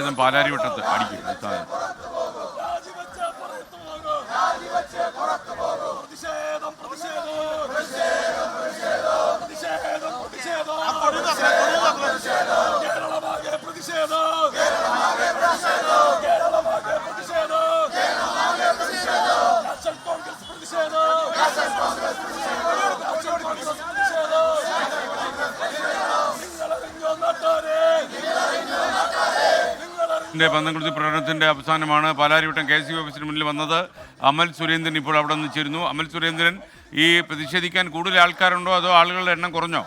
പ്രതിഷേധം പാലാരിവട്ടത്ത് അടിക്കും. പന്തംകുളത്തി പ്രകടനത്തിന്റെ അവസാനമാണ് പാലാരിവട്ടം KSB ഓഫീസിന് മുന്നിൽ വന്നത്. അമൽ സുരേന്ദ്രൻ ഇപ്പോൾ അവിടെ നിന്ന് ചേരുന്നു. അമൽ സുരേന്ദ്രൻ, ഈ പ്രതിഷേധിക്കാൻ കൂടുതൽ ആൾക്കാരുണ്ടോ അതോ ആളുകളുടെ എണ്ണം കുറഞ്ഞോ?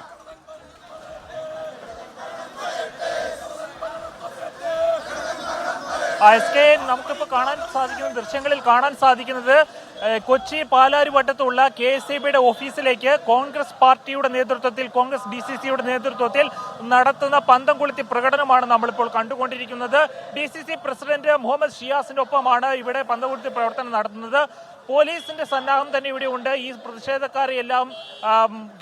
നമുക്കിപ്പോൾ കാണാൻ സാധിക്കുന്ന ദൃശ്യങ്ങളിൽ കാണാൻ സാധിക്കുന്നത് കൊച്ചി പാലാരിവട്ടത്തുള്ള KSEBയുടെ ഓഫീസിലേക്ക് കോൺഗ്രസ് പാർട്ടിയുടെ നേതൃത്വത്തിൽ, കോൺഗ്രസ് DCCയുടെ നേതൃത്വത്തിൽ നടത്തുന്ന പന്തം കൊളുത്തി പ്രകടനമാണ് നമ്മളിപ്പോൾ കണ്ടുകൊണ്ടിരിക്കുന്നത്. DCC പ്രസിഡന്റ് മുഹമ്മദ് ഷിയാസിന്റെ ഒപ്പമാണ് ഇവിടെ പന്തം കൊളുത്തി പ്രവർത്തനം നടത്തുന്നത്. പോലീസിന്റെ സന്നാഹം തന്നെ ഇവിടെ ഉണ്ട്. ഈ പ്രതിഷേധക്കാരെ എല്ലാം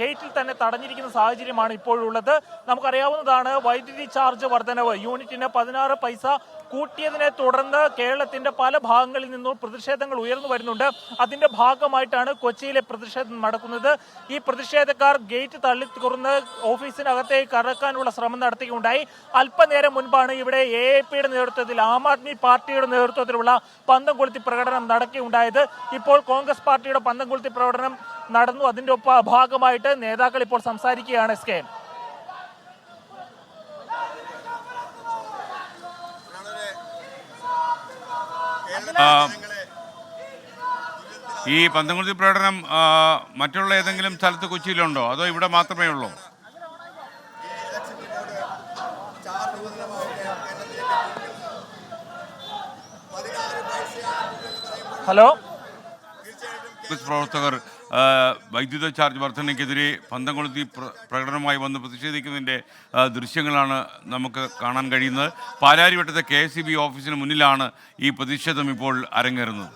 ഗേറ്റിൽ തന്നെ തടഞ്ഞിരിക്കുന്ന സാഹചര്യമാണ് ഇപ്പോഴുള്ളത്. നമുക്കറിയാവുന്നതാണ്, വൈദ്യുതി ചാർജ് വർധനവ് യൂണിറ്റിന് 16 പൈസ കൂട്ടിയതിനെ തുടർന്ന് കേരളത്തിന്റെ പല ഭാഗങ്ങളിൽ നിന്നും പ്രതിഷേധങ്ങൾ ഉയർന്നു വരുന്നുണ്ട്. അതിന്റെ ഭാഗമായിട്ടാണ് കൊച്ചിയിലെ പ്രതിഷേധം നടക്കുന്നത്. ഈ പ്രതിഷേധക്കാർ ഗേറ്റ് തള്ളി തുറന്ന് ഓഫീസിനകത്തേക്ക് കടക്കാനുള്ള ശ്രമം നടത്തുകയുണ്ടായി. അല്പനേരം മുൻപാണ് ഇവിടെ AAPയുടെ നേതൃത്വത്തിൽ, ആം ആദ്മി പാർട്ടിയുടെ നേതൃത്വത്തിലുള്ള പന്തം കൊളുത്തി പ്രകടനം നടക്കുകയുണ്ടായത്. ഇപ്പോൾ കോൺഗ്രസ് പാർട്ടിയുടെ പന്തം കൊളുത്തി പ്രകടനം നടന്നു. അതിന്റെ ഭാഗമായിട്ട് നേതാക്കൾ ഇപ്പോൾ സംസാരിക്കുകയാണ്. ഈ പന്തംകൊളുത്തി പ്രകടനം മറ്റുള്ള ഏതെങ്കിലും സ്ഥലത്ത് കൊച്ചിയിലുണ്ടോ അതോ ഇവിടെ മാത്രമേ ഉള്ളൂ? ഹലോ, പ്രവർത്തകർ വൈദ്യുത ചാർജ് വർധനയ്ക്കെതിരെ പന്തംകൊളുത്തി പ്രകടനവുമായി വന്ന് പ്രതിഷേധിക്കുന്നതിൻ്റെ ദൃശ്യങ്ങളാണ് നമുക്ക് കാണാൻ കഴിയുന്നത്. പാലാരിവട്ടത്തെ KSEB ഓഫീസിന് മുന്നിലാണ് ഈ പ്രതിഷേധം ഇപ്പോൾ അരങ്ങേറുന്നത്.